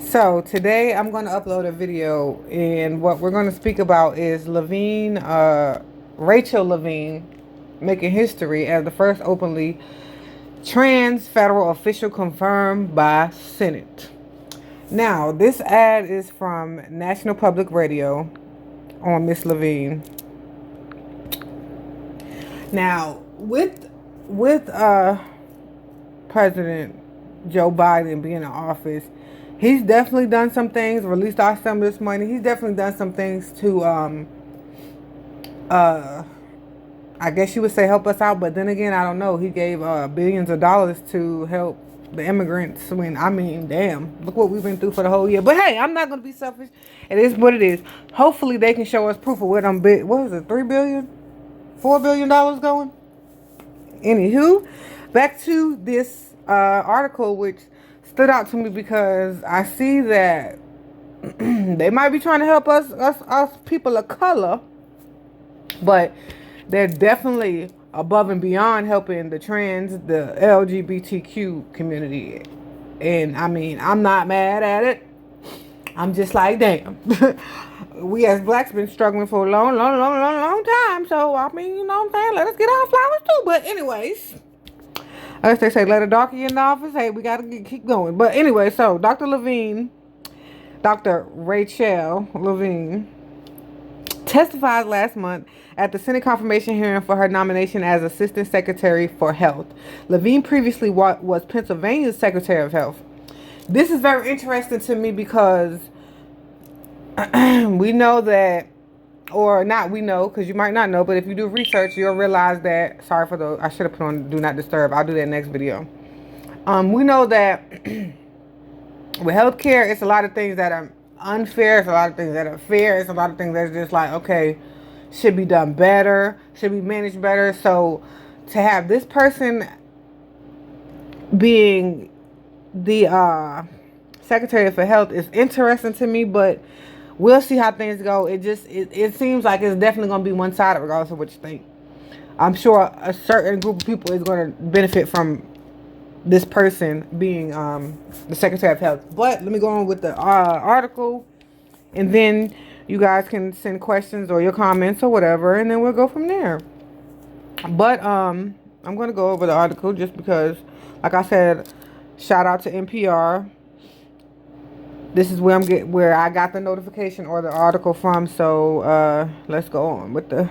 So today I'm going to upload a video, and what we're going to speak about is Levine, Rachel Levine, making history as the first openly trans federal official confirmed by Senate. Now, this ad is from National Public Radio on Miss Levine. Now, with President Joe Biden being in office, he's definitely done some things, released our stimulus money. He's definitely done some things to uh I guess you would say help us out, but then again, I don't know. He gave billions of dollars to help the immigrants. I mean, damn, look what we've been through for the whole year. But hey, I'm not gonna be selfish. It is what it is. Hopefully, they can show us proof of what I'm big. What is it? $4 billion going. Anywho, back to this article, which stood out to me because I see that they might be trying to help us people of color, but they're definitely above and beyond helping the trans, the LGBTQ community. And I mean, I'm not mad at it. I'm just like, damn. We as blacks been struggling for a long time. So, I mean, you know what I'm saying? Let us get our flowers too. But anyways, as they say, let a darky in the office. Hey, we got to keep going. But anyway, so Dr. Rachel Levine, testified last month at the Senate confirmation hearing for her nomination as Assistant Secretary for Health. Levine previously was Pennsylvania's Secretary of Health. This is very interesting to me because we know that, or not we know, because you might not know, but if you do research, you'll realize that, sorry for the, I should have put on Do Not Disturb. I'll do that next video. We know that with healthcare, it's a lot of things that are unfair. It's a lot of things that are fair. It's a lot of things that's just like, okay, should be done better, should be managed better. So to have this person being the Secretary for Health is interesting to me, but we'll see how things go. It seems like it's definitely going to be one-sided regardless of what you think. I'm sure a certain group of people is going to benefit from this person being the Secretary of Health. But let me go on with the article, and then you guys can send questions or your comments or whatever, and then we'll go from there. But I'm going to go over the article just because, like I said, shout out to NPR. This is where I got the notification or the article from. So let's go on with the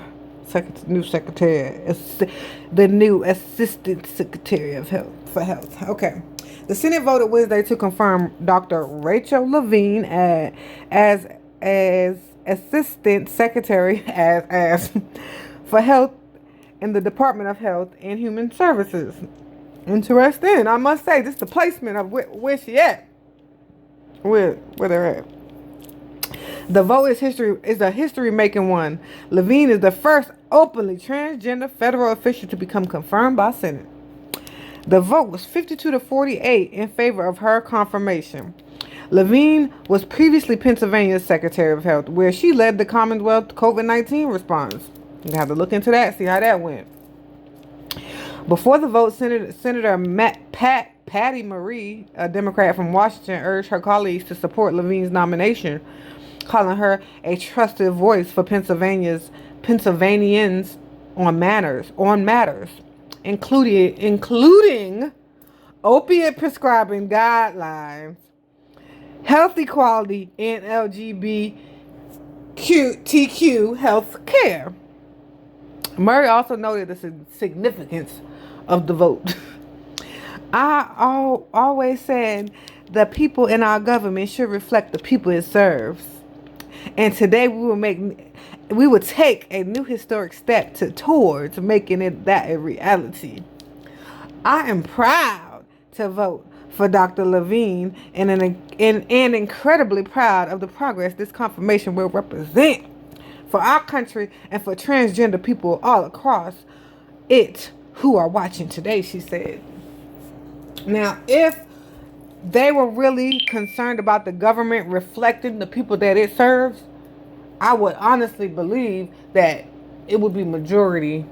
new Assistant Secretary of Health for Health. Okay. The Senate voted Wednesday to confirm Dr. Rachel Levine as Assistant Secretary as for Health in the Department of Health and Human Services. Interesting. I must say, this is the placement of where she at. Where they're at. The vote is a history-making one. Levine is the first openly transgender federal official to become confirmed by Senate. The vote was 52-48 in favor of her confirmation. Levine was previously Pennsylvania's Secretary of Health, where she led the Commonwealth COVID-19 response. You have to look into that, see how that went. Before the vote, Senator Patty Marie, a Democrat from Washington, urged her colleagues to support Levine's nomination, calling her a trusted voice for Pennsylvanians on matters, including opiate prescribing guidelines, health equality, and LGBTQ health care. Murray also noted the significance of the vote. I always said the people in our government should reflect the people it serves. And today we will take a new historic step towards making that a reality. I am proud to vote for Dr. Levine and incredibly proud of the progress this confirmation will represent for our country and for transgender people all across it who are watching today, she said. Now, if they were really concerned about the government reflecting the people that it serves, I would honestly believe that it would be majority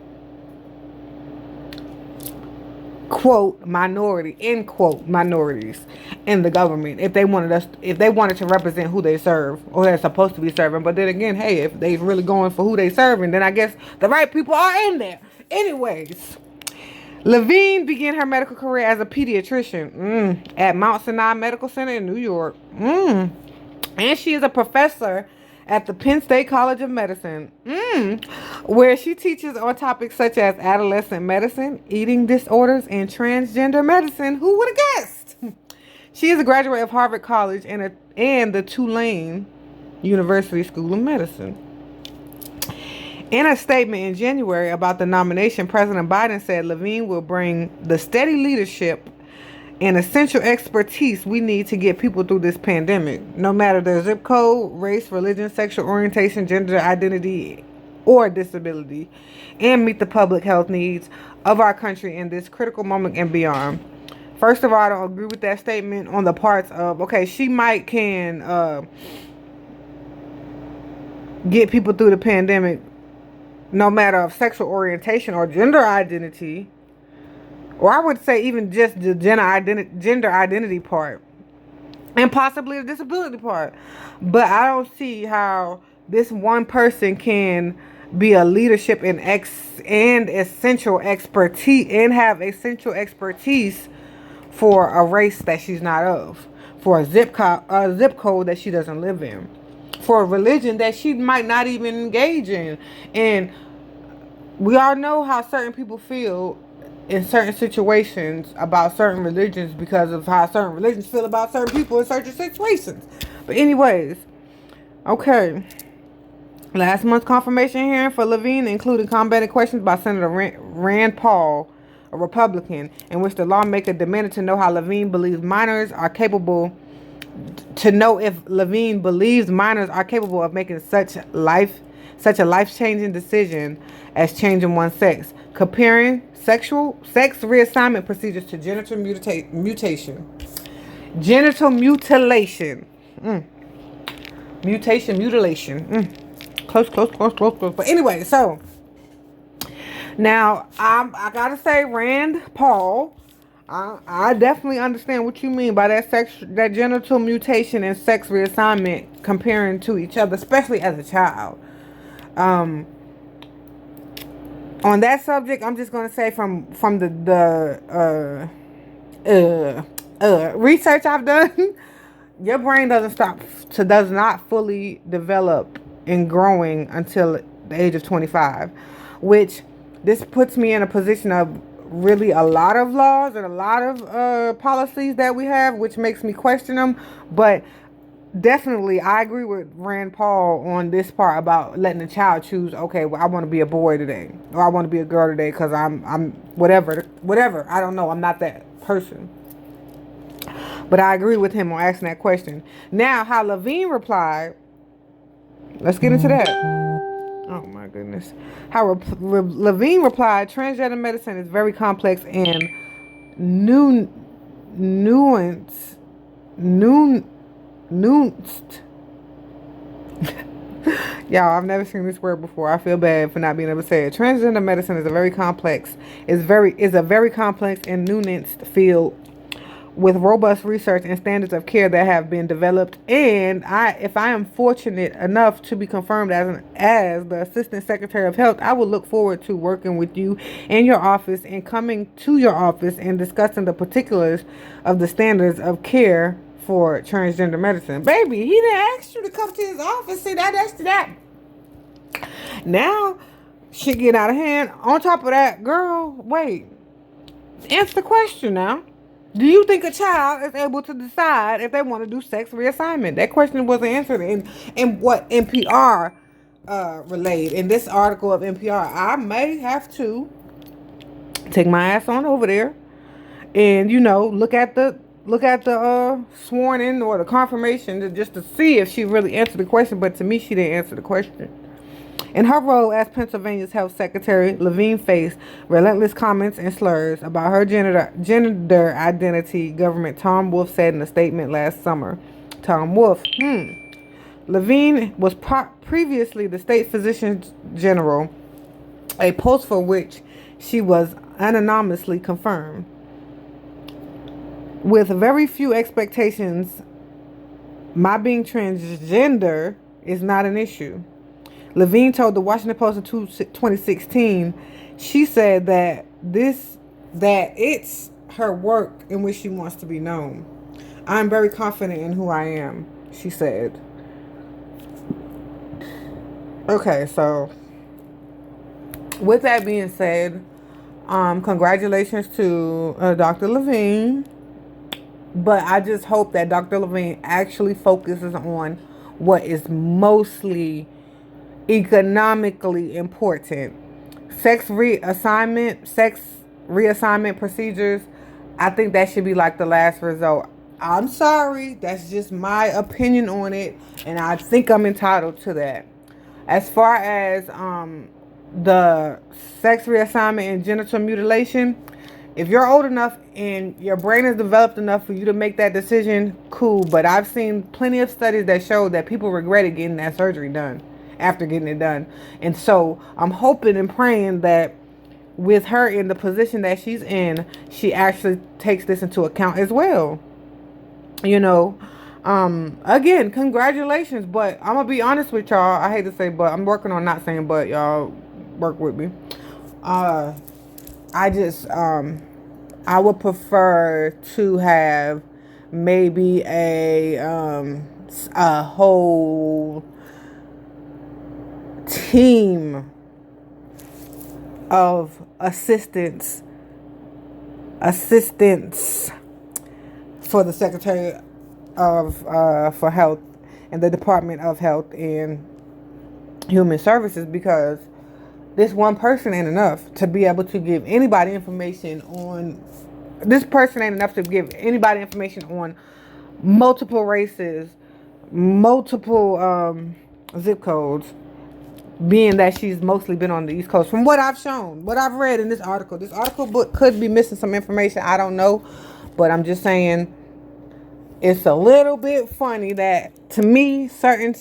quote minority, end quote minorities in the government if they wanted to represent who they serve or they're supposed to be serving. But then again, hey, if they really going for who they serving, then I guess the right people are in there. Anyways, Levine began her medical career as a pediatrician at Mount Sinai Medical Center in New York. And she is a professor at the Penn State College of Medicine, where she teaches on topics such as adolescent medicine, eating disorders, and transgender medicine. Who would have guessed? She is a graduate of Harvard College and the Tulane University School of Medicine. In a statement in January about the nomination, President Biden said Levine will bring the steady leadership and essential expertise we need to get people through this pandemic, no matter their zip code, race, religion, sexual orientation, gender identity, or disability, and meet the public health needs of our country in this critical moment and beyond. First of all, I don't agree with that statement on the parts of, okay, she can get people through the pandemic no matter of sexual orientation or gender identity, or I would say even just the gender identity part, and possibly the disability part. But I don't see how this one person can be a leadership and essential expertise and have essential expertise for a race that she's not of, for a zip code that she doesn't live in, for a religion that she might not even engage in. And we all know how certain people feel in certain situations about certain religions because of how certain religions feel about certain people in certain situations. But anyways, okay. Last month's confirmation hearing for Levine included combated questions by Senator Rand Paul, a Republican, in which the lawmaker demanded to know how Levine believes minors are capable of making such a life-changing decision as changing one's sex, comparing sex reassignment procedures to genital mutilation. Close. But anyway, so now I gotta say, Rand Paul, I definitely understand what you mean by that genital mutation and sex reassignment comparing to each other, especially as a child. On that subject, I'm just gonna say from the research I've done, your brain does not fully develop and growing until the age of 25, which this puts me in a position of really a lot of laws and a lot of policies that we have, which makes me question them. But definitely, I agree with Rand Paul on this part about letting the child choose. Okay, well, I want to be a boy today, or I want to be a girl today because I'm whatever. I don't know. I'm not that person. But I agree with him on asking that question. Now, how Levine replied. Let's get into that. Oh my goodness. How Levine replied, transgender medicine is very complex and nuanced. Y'all, I've never seen this word before. I feel bad for not being able to say it. Transgender medicine is a very complex and nuanced field with robust research and standards of care that have been developed. And if I am fortunate enough to be confirmed as the Assistant Secretary of Health, I will look forward to working with you in your office and coming to your office and discussing the particulars of the standards of care for transgender medicine. Baby, he didn't ask you to come to his office. See, that's that. Now, shit get out of hand. On top of that, girl, wait. Answer the question now. Do you think a child is able to decide if they want to do sex reassignment? That question wasn't answered in what NPR relayed in this article of NPR. I may have to take my ass on over there and look at the sworn in or the confirmation just to see if she really answered the question. But to me, she didn't answer the question. In her role as Pennsylvania's health secretary, Levine faced relentless comments and slurs about her gender identity, Government Tom Wolf said in a statement last summer. Tom Wolf. Levine was previously the state physician general, a post for which she was anonymously confirmed. With very few expectations, my being transgender is not an issue. Levine told the Washington Post in 2016, she said that it's her work in which she wants to be known. I'm very confident in who I am, she said. Okay, so with that being said, congratulations to Dr. Levine. But I just hope that Dr. Levine actually focuses on what is mostly economically important. Sex reassignment procedures, I think that should be like the last result. I'm sorry, that's just my opinion on it, and I think I'm entitled to that. As far as the sex reassignment and genital mutilation, if you're old enough and your brain is developed enough for you to make that decision, cool. But I've seen plenty of studies that show that people regretted getting that surgery done after getting it done. And so I'm hoping and praying that with her in the position that she's in, she actually takes this into account as well. You know, again, congratulations. But I'm going to be honest with y'all. I hate to say but. I'm working on not saying but. Y'all work with me. I would prefer to have maybe a whole team of assistants for the Secretary of for Health and the Department of Health and Human Services, because this one person ain't enough to be able to give anybody information on. This person ain't enough to give anybody information on multiple races, multiple zip codes, being that she's mostly been on the East Coast. From what I've shown, what I've read in this article book could be missing some information. I don't know, but I'm just saying it's a little bit funny that to me certain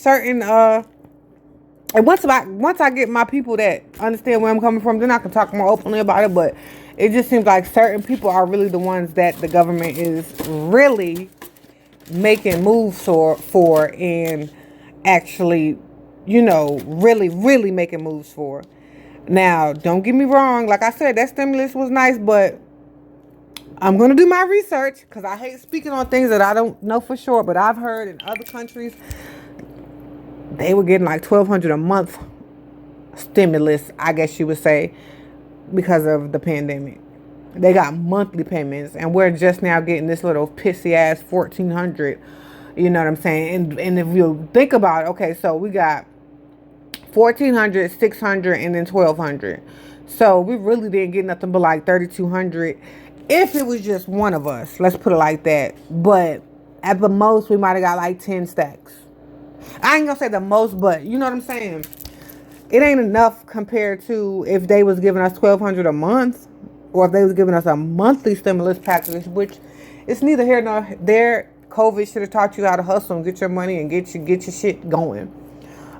and once I get my people that understand where I'm coming from, then I can talk more openly about it. But it just seems like certain people are really the ones that the government is really making moves for and actually, really making moves for. Now, don't get me wrong. Like I said, that stimulus was nice, but I'm going to do my research because I hate speaking on things that I don't know for sure. But I've heard in other countries, they were getting like $1,200 a month stimulus, I guess you would say, because of the pandemic. They got monthly payments, and we're just now getting this little pissy ass $1,400. You know what I'm saying? And if you think about it, okay, so we got $1,400, $600, and then $1,200. So we really didn't get nothing but like $3,200 if it was just one of us. Let's put it like that. But at the most, we might have got like 10 stacks. I ain't gonna say the most, but you know what I'm saying? It ain't enough compared to if they was giving us $1,200 a month, or if they was giving us a monthly stimulus package, which it's neither here nor there. COVID should have taught you how to hustle and get your money and get your shit going.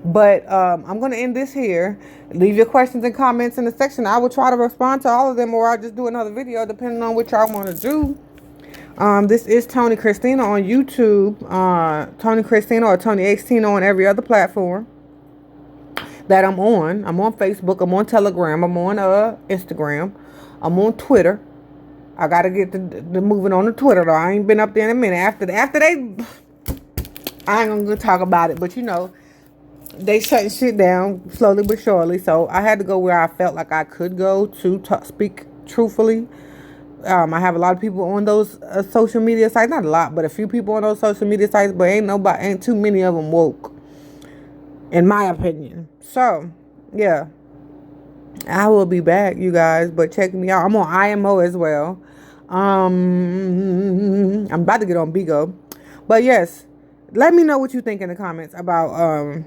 But I'm gonna end this here. Leave your questions and comments in the section. I will try to respond to all of them, or I'll just do another video depending on what y'all want to do. This is Tony Christina on YouTube, Tony Christina or Tony X Tina on every other platform that I'm on. I'm on Facebook, I'm on Telegram, I'm on Instagram, I'm on Twitter. I gotta get the moving on the Twitter though. I ain't been up there in a minute. After they, I ain't gonna talk about it, but they shutting shit down slowly but surely. So I had to go where I felt like I could go to speak truthfully. I have a lot of people on those social media sites. Not a lot, but a few people on those social media sites. But ain't too many of them woke, in my opinion. So, yeah. I will be back, you guys. But check me out. I'm on IMO as well. I'm about to get on Bigo. But yes, let me know what you think in the comments about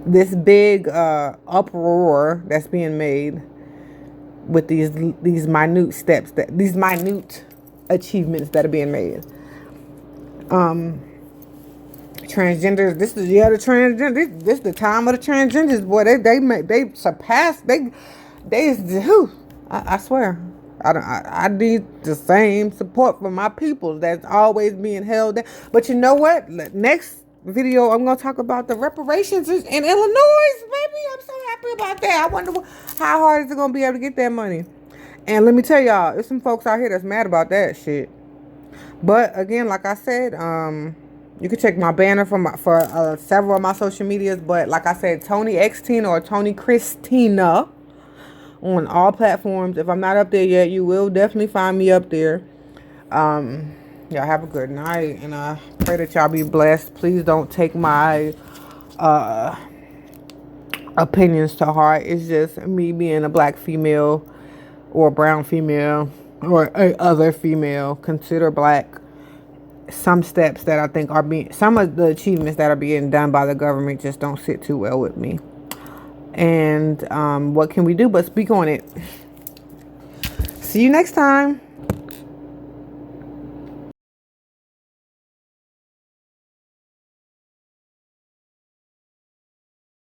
this big uproar that's being made with these minute steps, these minute achievements that are being made. Transgenders, this is the transgender. This the time of the transgenders, boy. They surpassed. I swear. I need the same support from my people that's always being held down. But you know what? Next video, I'm gonna talk about the reparations in Illinois, baby. I'm so happy about that. I wonder how hard is it gonna be able to get that money. And let me tell y'all, there's some folks out here that's mad about that shit. But again, like I said, you can check my banner for several of my social medias. But like I said, Tony X Tina or Tony Christina on all platforms. If I'm not up there yet, you will definitely find me up there. Y'all have a good night, and I pray that y'all be blessed. Please don't take my opinions to heart. It's just me being a black female or a brown female or a other female consider black. Some steps that I think are being, some of the achievements that are being done by the government just don't sit too well with me. And what can we do but speak on it? See you next time.